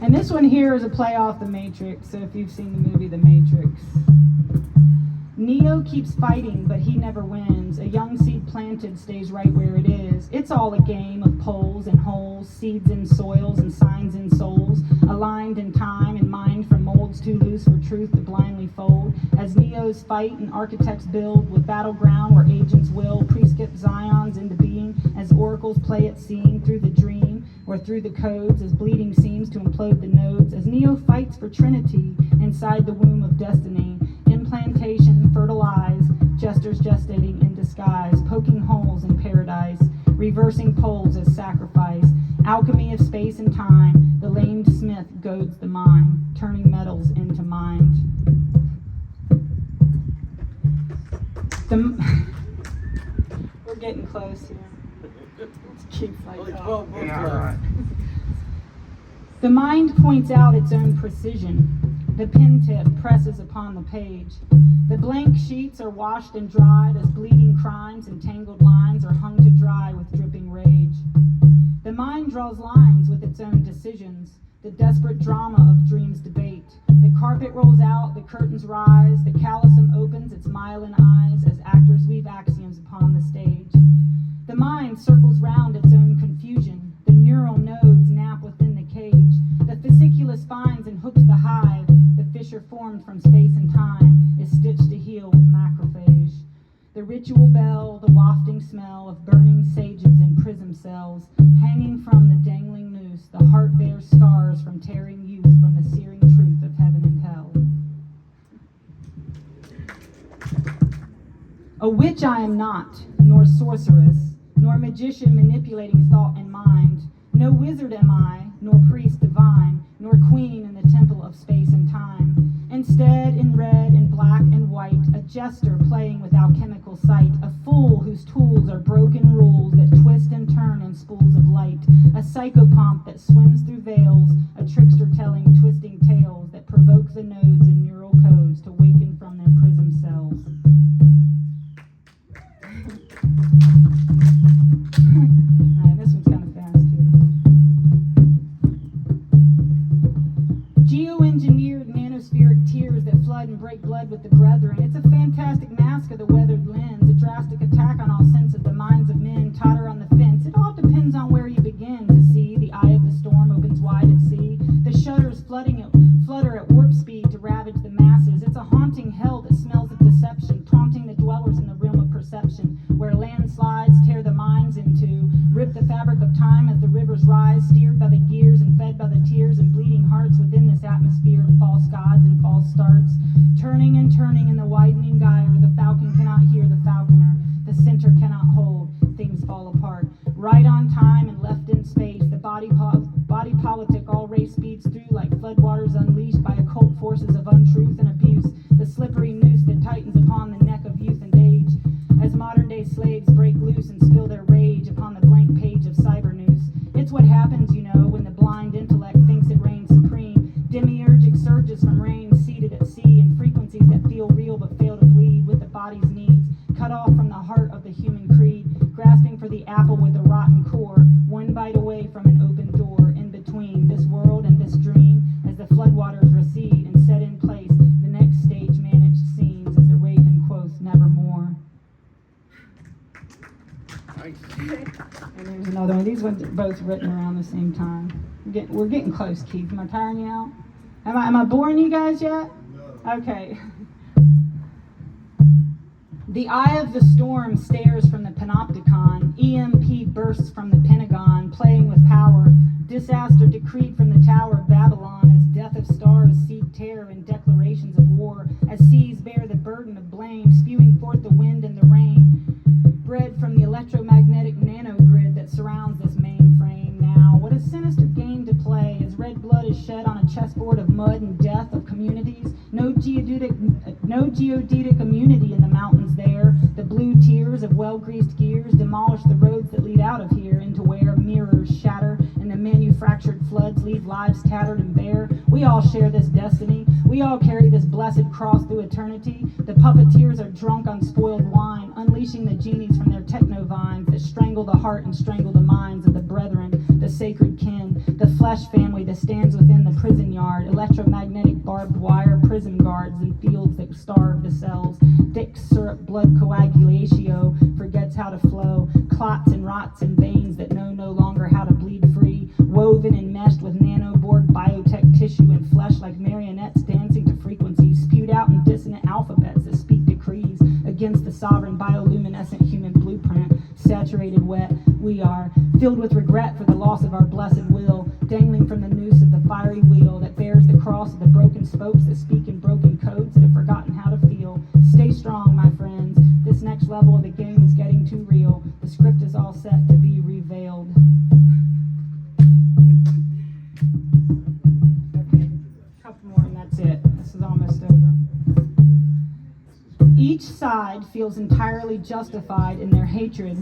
[SPEAKER 1] And this one here is a play off The Matrix, so if you've seen the movie The Matrix. Neo keeps fighting, but he never wins. A young seed planted stays right where it is. It's all a game of poles and holes, seeds in soils and signs in souls, aligned in time and mind from molds too loose for truth to blindly fold. As Neos fight and architects build, with battleground where agents will pre-skip Zions into being, as oracles play at seeing through the dream or through the codes, as bleeding seems to implode the nodes, as Neo fights for Trinity inside the womb of destiny. Implantation, fertilize, jesters gestating in disguise, poking holes in paradise, reversing poles as sacrifice, alchemy of space and time, the lamed smith goads the mind, turning metals into mind. We're getting close here. Keith's like,
[SPEAKER 2] Only
[SPEAKER 1] oh.
[SPEAKER 2] 12 books
[SPEAKER 3] Yeah,
[SPEAKER 2] left.
[SPEAKER 3] right.
[SPEAKER 1] The mind points out its own precision. The pen tip presses upon the page. The blank sheets are washed and dried as bleeding crimes and tangled lines are hung to dry with dripping rage. The mind draws lines with its own decisions, the desperate drama of dreams debate. The carpet rolls out, the curtains rise, the callosum opens its myelin eyes as actors weave axioms upon the stage. The mind circles round its own confusion. The neural nodes nap within the cage. The fasciculus finds and hooks the hive. The fissure formed from space and time is stitched to heal with macrophage. The ritual bell, the wafting smell of burning sages in prism cells, hanging from the dangling noose, the heart bears scars from tearing youth from the searing truth of heaven and hell. A witch I am not, nor sorceress, nor magician manipulating thought and mind. No wizard am I, nor priest divine, nor queen in the temple of space and time. Instead, in red and black and white, a jester playing with alchemical sight, a fool whose tools are broken rules that twist and turn in spools of light, a psychopomp that swims through veils, a trickster telling twisting tales that provoke the nodes in neural codes to waken from their prism cells. Alright, this one's kind of fast too. Geoengineered nanospheric tears that flood and break blood with the brethren. It's a fantastic mask of the weathered lens, a drastic attack on all senses. The minds of men totter on the fence. It all depends on where you begin to see. The eye of the storm opens wide at sea. The shutters flutter at warp speed to ravage the masses. It's a haunting hell that smells of deception, taunting the dwellers in the realm of perception, where landslides tear the minds into, rip the fabric of time as the rivers rise, steered by the gears and fed by the tears and bleeding hearts within this atmosphere of false gods and false starts. Turning and turning in the widening gyre, the falcon cannot hear the falconer, the center cannot hold, things fall apart. Right on time and left in space, the body politic all race speeds through like floodwaters unleashed by occult forces of untruth and abuse, the slippery noose that tightens upon the neck of youth and age, as modern day slaves break loose and spill their rage upon the blank page of cyber news. It's what happens, you know, when the blind intellect thinks it reigns supreme. Demiurgic surges from rain seated at sea in frequencies that feel real but fail to bleed with the body's needs, cut off from the heart of the human creed, grasping for the apple with a rotten core, one bite away from an open door, in between this world and this dream, as the floodwaters recede and set in place the next stage managed scenes as the raven quotes nevermore.
[SPEAKER 2] Nice.
[SPEAKER 1] And there's another one. These ones are both written around the same time. We're getting close, Keith. Am I tiring you out? Am I boring you guys yet? No. Okay. The eye of the storm stares from the panopticon. EMP bursts from the Pentagon, playing with power. Disaster decreed from the Tower of Babylon as death of stars seed terror in declarations of war, as seas bear the burden of blame, spewing forth the wind and the rain, bred from the electromagnetic nanogrid that surrounds this mainframe. Now, what a sinister game to play as red blood is shed on a chessboard of mud and death of communities. No geodetic immunity in the mountains there. The of well-greased gears demolish the roads that lead out of here into where mirrors shatter and the manufactured floods leave lives tattered and bare. We all share this destiny. We all carry this blessed cross through eternity. The puppeteers are drunk on spoiled wine, unleashing the genies from their techno vines that strangle the heart and strangle the minds of the brethren, the sacred kin, the flesh family that stands within the prison yard, electromagnetic barbed wire prison guards in fields that starve the cells. Thick syrup blood coagulatio forgets how to flow, clots and rots in veins that know no longer how to bleed free, woven and meshed with nanoboard biotech tissue and flesh like marionettes dancing to frequencies spewed out in dissonant alphabets that speak decrees against the sovereign bioluminescent human blueprint. Saturated wet, we are, filled with regret for the loss of our blessed will, dangling from the noose of the fiery wheel that bears the cross of the broken spokes that speak in broken codes that have forgotten how to feel. Stay strong, my friends. This next level of the game is getting too real. The script is all set to be revealed. Okay, a couple more and that's it. This is almost over. Each side feels entirely justified in their hatred.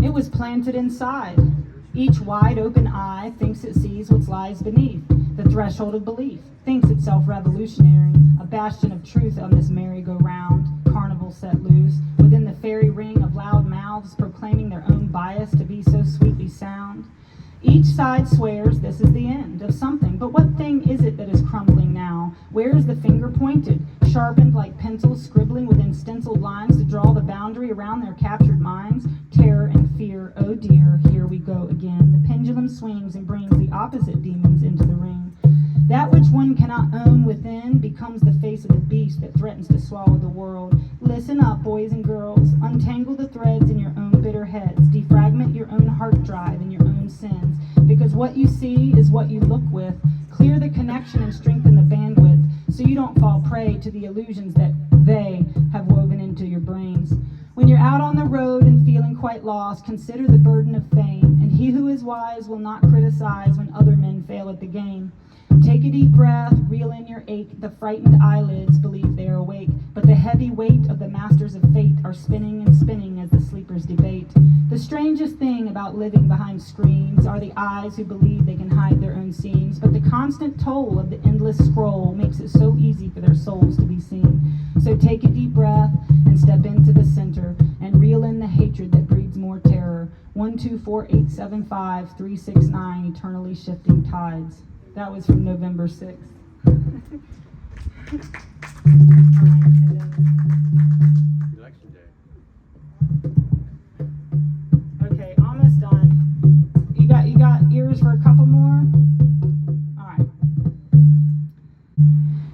[SPEAKER 1] It was planted inside. Each wide open eye thinks it sees what lies beneath the threshold of belief, thinks itself revolutionary, a bastion of truth on this merry-go-round, carnival set loose, within the fairy ring of loud mouths proclaiming their own bias to be so sweetly sound. Each side swears this is the end of something, but what thing is it that is crumbling now? Where is the finger pointed, sharpened like pencils scribbling within stenciled lines to draw the boundary around their captured minds? Terror and fear, oh dear, here we go again. The pendulum swings and brings the opposite demons into the ring. That which one cannot own within becomes the face of the beast that threatens to swallow the world. Listen up, boys and girls. Untangle the threads in your own bitter heads. Defragment your own heart drive and your own sins. Because what you see is what you look with. Clear the connection and strengthen the bandwidth so you don't fall prey to the illusions that they have woven into your brains. When you're out on the road and feeling quite lost, consider the burden of fame. And he who is wise will not criticize when other men fail at the game. Take a deep breath, reel in your ache. The frightened eyelids believe they are awake, but the heavy weight of the masters of fate are spinning and spinning as the sleepers debate. The strangest thing about living behind screens are the eyes who believe they can hide their own seams, but the constant toll of the endless scroll makes it so easy for their souls to be seen. So take a deep breath and step into the center and reel in the hatred that breeds more terror. 124875369, eternally shifting tides. That was from November 6th.
[SPEAKER 2] Election day.
[SPEAKER 1] Okay, almost done. You got ears for a couple more? All right.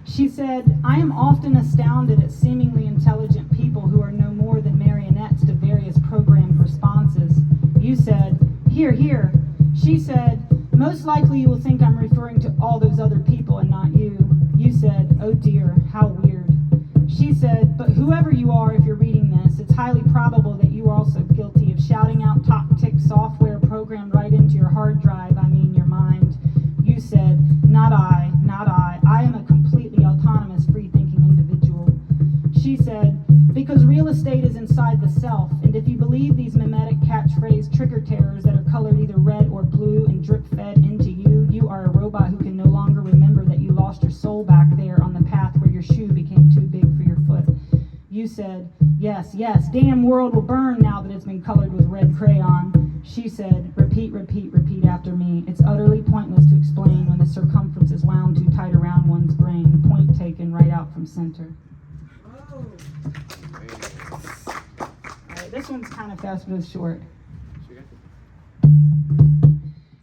[SPEAKER 1] She said, I am often astounded at seemingly intelligent people who are no more than marionettes to various programmed responses. You said, here, here. She said, most likely you will think I'm referring to all those other people and not you. You said, oh dear, how weird. She said, but whoever you are, if you're reading this, it's highly probable that you are also guilty of shouting out top-tick software programmed right into your hard drive, I mean your mind. You said, not I, not I. I am a completely autonomous, free-thinking individual. She said, because real estate is inside the self, and if you believe these mimetic catchphrase trigger terrors that are colored either red or blue and drip-fed into you, you are a robot who can no longer remember that you lost your soul back there on the path where your shoe became too big for your foot. You said, yes, yes, damn world will burn now that it's been colored with red crayon. She said, repeat, repeat, repeat after me. It's utterly pointless to explain when the circumference is wound too tight around one's brain. Point taken right out from center. All right, this one's kind of fast but it's short.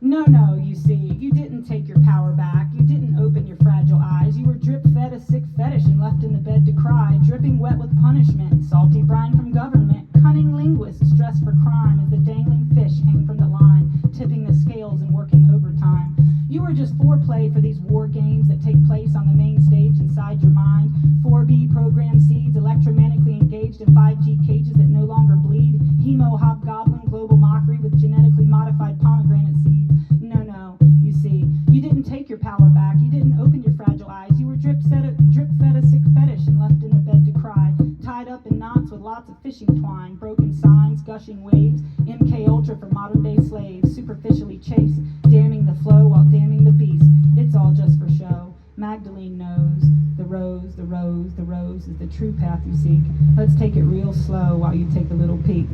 [SPEAKER 1] No, you see, you didn't take your power back. You didn't open your fragile eyes. You were drip-fed a sick fetish and left in the bed to cry, dripping wet with punishment, salty brine from government, cunning linguists dressed for crime as the dangling fish hang from the line, tipping the scales and working overtime. You were just foreplay for these war games that take place on the main stage inside your mind. 4B program seeds electromagnetically engaged in 5G cages that no longer bleed. Hemo hobgoblin global mockery with genetically modified pomegranate seeds. No, you see, you didn't take your power back. You didn't open your fragile eyes. You were drip-fed a sick fetish and left in the bed to cry, tied up in knots with lots of fishing twine, broken signs. gushing waves, MK Ultra for modern day slaves, superficially chased, damning the flow while damning the beast. It's all just for show. Magdalene knows the rose, the rose, the rose is the true path you seek. Let's take it real slow while you take a little peek.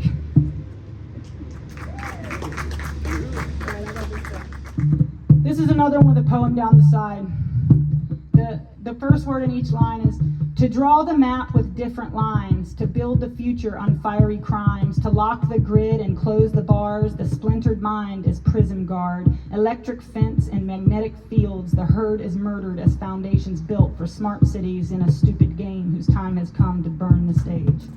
[SPEAKER 1] This is another one with a poem down the side. The first word in each line is to draw the map with different lines, to build the future on fiery crimes, to lock the grid and close the bars. The splintered mind is prison guard, electric fence and magnetic fields. The herd is murdered as foundations built for smart cities in a stupid game whose time has come to burn the stage.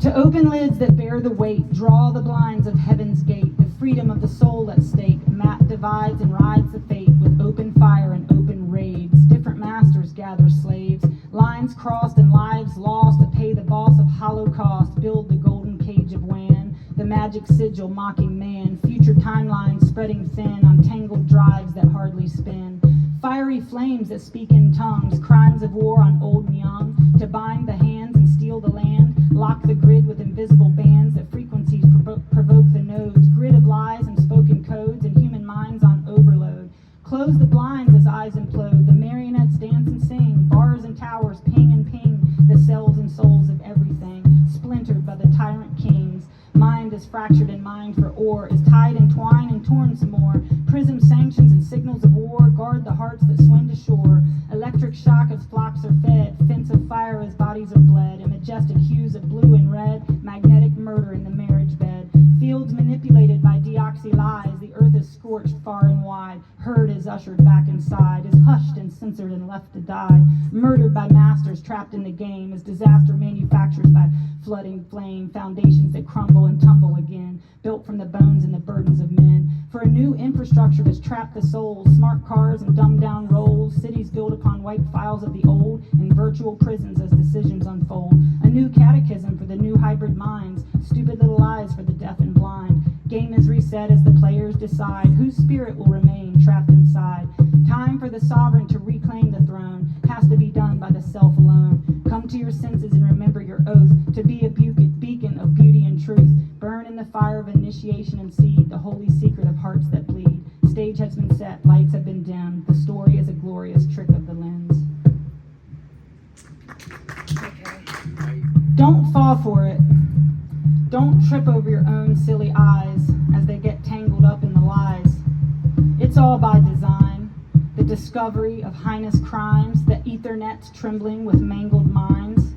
[SPEAKER 1] To open lids that bear the weight, draw the blinds of heaven's gate, the freedom of the soul at stake. Map divides and rides the fate with open fire and open raids. Different masters gather slaves, lines crossed and lives lost to pay the boss of Holocaust. Build the golden cage of Wan, the magic sigil mocking man. Future timelines spreading thin on tangled drives that hardly spin. Fiery flames that speak in tongues, crimes of war on old and young. To bind the hands and steal the land, lock the grid with invisible bands that frequencies provoke the nodes. Grid of lies and spoken codes and human minds on overload. Close the blinds as eyes implode. The marionettes dance and sing. Bars and towers ping and ping. The cells and souls of everything, splintered by the tyrant kings. Mind is fractured and mind for ore is tied and twined and torn some more. Prism sanctions and signals of war guard the hearts that swim to shore. Electric shock as flocks are fed, fence of fire as bodies are bled, and majestic hues of blue and red, magnetic murder in the marriage bed. Fields manipulated by deoxy lies, the earth is scorched far and wide. Herd is ushered back inside, is hushed and censored and left to die. Murdered by masters trapped in the game, is disaster manufactured by flooding flame. Foundations that crumble and tumble again, built from the bones and the burdens of men. For a new infrastructure has trapped the souls, smart cars and dumbed down rolls, cities built upon white files of the old, and virtual prisons as decisions unfold. A new catechism for the new hybrid minds, stupid little lies for the deaf and blind. Game is reset as the players decide whose spirit will remain trapped inside. Time for the sovereign to reclaim the throne has to be done by the self alone. Come to your senses and remember your oath to be a beacon of beauty and truth. Burn in the fire of initiation and seed, the holy secret of hearts that bleed. Stage has been set, lights have been dimmed. The story is a glorious trick of the lens. Don't fall for it. Don't trip over your own silly eyes as they get tangled up in the lies. It's all by design. The discovery of heinous crimes, the ethernets trembling with mangled minds.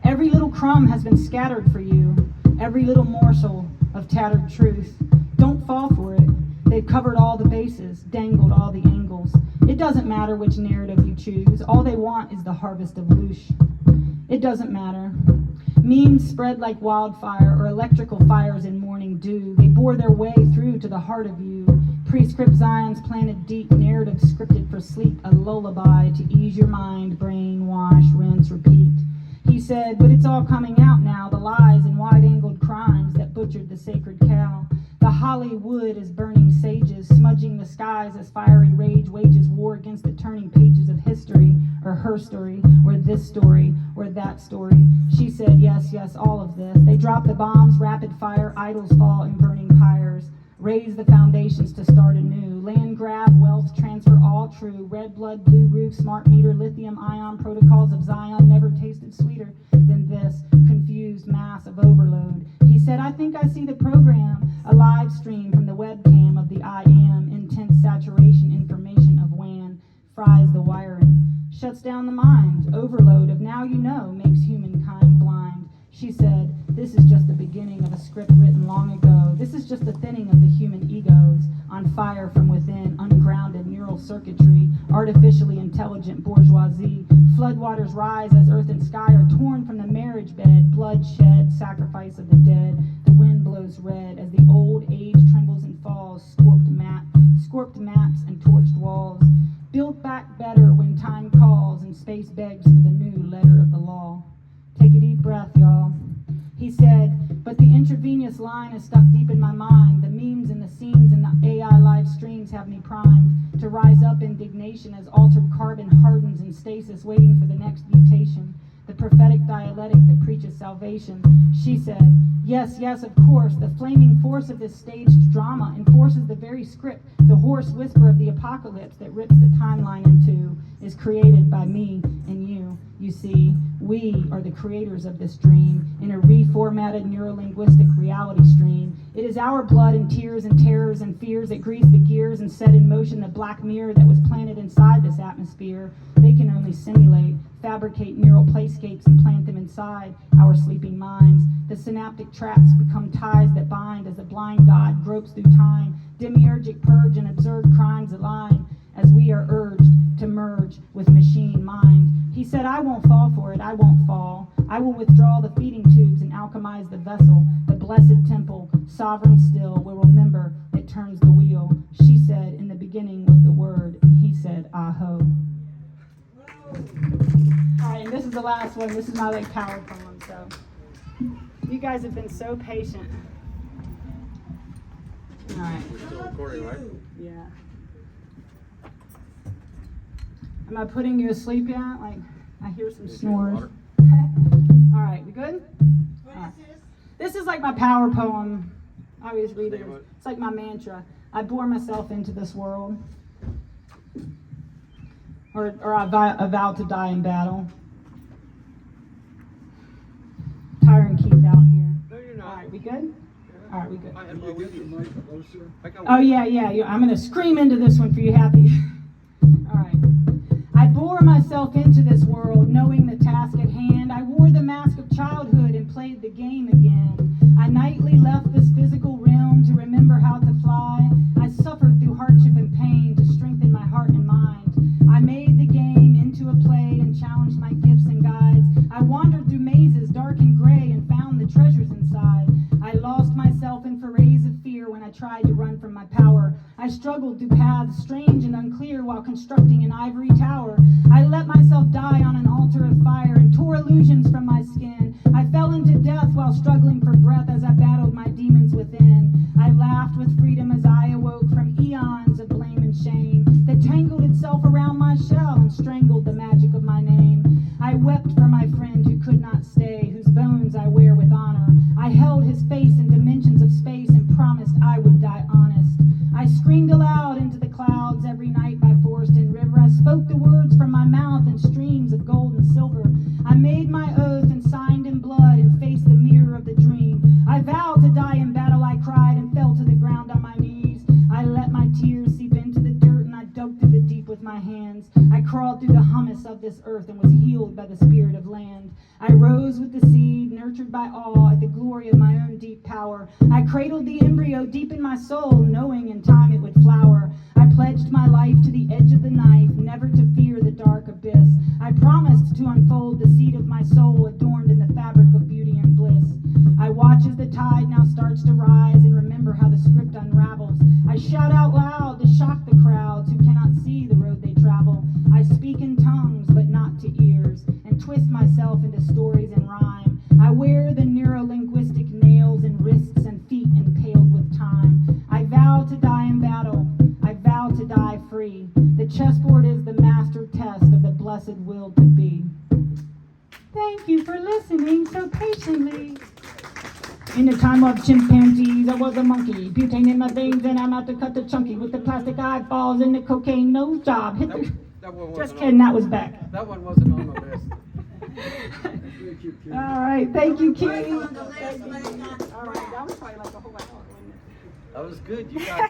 [SPEAKER 1] Every little crumb has been scattered for you, every little morsel of tattered truth. Don't fall for it. They've covered all the bases, dangled all the angles. It doesn't matter which narrative you choose. All they want is the harvest of loosh. It doesn't matter. Memes spread like wildfire or electrical fires in morning dew. They bore their way through to the heart of you. Prescript Zions planted deep, narrative scripted for sleep, a lullaby to ease your mind, brainwash, rinse, repeat. He said, but it's all coming out now, the lies and wide-angled crimes that butchered the sacred cow. The Hollywood is burning sages, smudging the skies as fiery rage wages war against the turning pages of history, or her story, or this story, or that story. She said, yes, yes, all of this. They drop the bombs, rapid fire, idols fall in burning pyres. Raise the foundations to start anew. Land grab, wealth transfer, all true. Red blood, blue roof, smart meter, lithium ion, protocols of Zion never tasted sweeter than this confused mass of overload. He said, I think I see the program, a live stream from the webcam of the I am, intense saturation information of WAN, fries the wiring, shuts down the mind, overload of now you know makes humankind blind. She said, this is just the beginning of a script written long ago. This is just the thinning of the human egos, on fire from within, ungrounded neural circuitry, artificially intelligent bourgeoisie. Floodwaters rise as earth and sky are torn from the marriage bed, bloodshed, sacrifice of the dead. The wind blows red as the old age trembles and falls, scorped maps and torched walls. Built back better when time calls and space begs for the new letter of the law. Take a deep breath, y'all. He said, but the intravenous line is stuck deep in my mind. The memes and the scenes and the AI live streams have me primed to rise up indignation as altered carbon hardens in stasis, waiting for the next mutation. The prophetic dialectic that preaches salvation. She said, yes, yes, of course, the flaming force of this staged drama enforces the very script. The hoarse whisper of the apocalypse that rips the timeline in two is created by me and you. You see, we are the creators of this dream in a reformatted neurolinguistic reality stream. It is our blood and tears and terrors and fears that grease the gears and set in motion the black mirror that was planted inside this atmosphere. They can only simulate, fabricate neural playscapes and plant them inside our sleeping minds. The synaptic traps become ties that bind as the blind god gropes through time. Demiurgic purge and absurd crimes align as we are urged to merge with machine mind. He said, I won't fall for it, I won't fall. I will withdraw the feeding tubes and alchemize the vessel. The blessed temple, sovereign still, will remember it turns the wheel. She said, in the beginning was the word, and he said, aho. All right, and this is the last one. This is my power poem, so you guys have been so patient. All right.
[SPEAKER 2] We're still recording, right?
[SPEAKER 1] Yeah. Am I putting you asleep yet? Like, I hear some snores. All right, we good? All right. This is like my power poem. I always read it. It's like my mantra. I bore myself into this world. Or I vow to die in battle. Tyron Keith out here.
[SPEAKER 2] No, you're not.
[SPEAKER 1] All right, we good? All right, we good.
[SPEAKER 2] I had more with you.
[SPEAKER 1] Oh, yeah. I'm going to scream into this one for you, Happy. All right. I bore myself into this world, knowing the task at hand. I wore the mask of childhood and played the game again. I nightly left this physical realm to remember how to fly. I suffered through hardship and pain to strengthen my heart and mind. I made the game into a play and challenged my gifts and guides. I wandered through mazes dark and gray and found the treasures inside. I lost myself in forays of fear when I tried to run from my power. I struggled through paths strange and unclear while constructing an ivory tower. I let myself die on an altar of fire and tore illusions from my skin. I fell into death while struggling for breath as I battled my demons within. I laughed with freedom as I awoke from eons of blame and shame that tangled itself around my shell and strangled the magic of my name. I wept for my friend who could not stay, whose bones I wear with honor. I held his face in dimensions of space and promised I would die honest. I screamed aloud into the clouds every night by forest and river. I spoke the words from my mouth in streams of gold and silver. I made my oath and signed in blood and faced the mirror of the dream. I vowed to die in battle, I cried and fell to the ground on my knees. I let my tears seep into the dirt and I dug through the deep with my hands. I crawled through the humus of this earth and was healed by the spirit of land. I rose with the seed, nurtured by awe at the glory of my own deep power. I cradled the embryo deep in my soul, knowing in time it would flower. I pledged my life to the edge of the knife, never to fear the dark abyss. I promised to unfold the seed of my soul, adorned in the fabric of beauty and bliss. I watch as the tide now starts to rise and remember how the script unravels. I shout out loud to shock the crowds who cannot see the road they travel. I speak in tongues but not to ears and twist myself into stories and rhyme. I wear the neurolinguistic nails in wrists and feet impaled with time. I vow to die in battle. I vow to die free. The chessboard is the master test of the blessed will to be. Thank you for listening so patiently. In the time of chimpanzees, I was a monkey. Butane in my veins and I'm out to cut the chunky with the plastic eyeballs and the cocaine nose job. Hit the... Just kidding, that was back.
[SPEAKER 2] That one wasn't on the list.
[SPEAKER 1] All right, thank you, Keith. All right, that was probably like a whole hour, wasn't it?
[SPEAKER 2] That was good. You got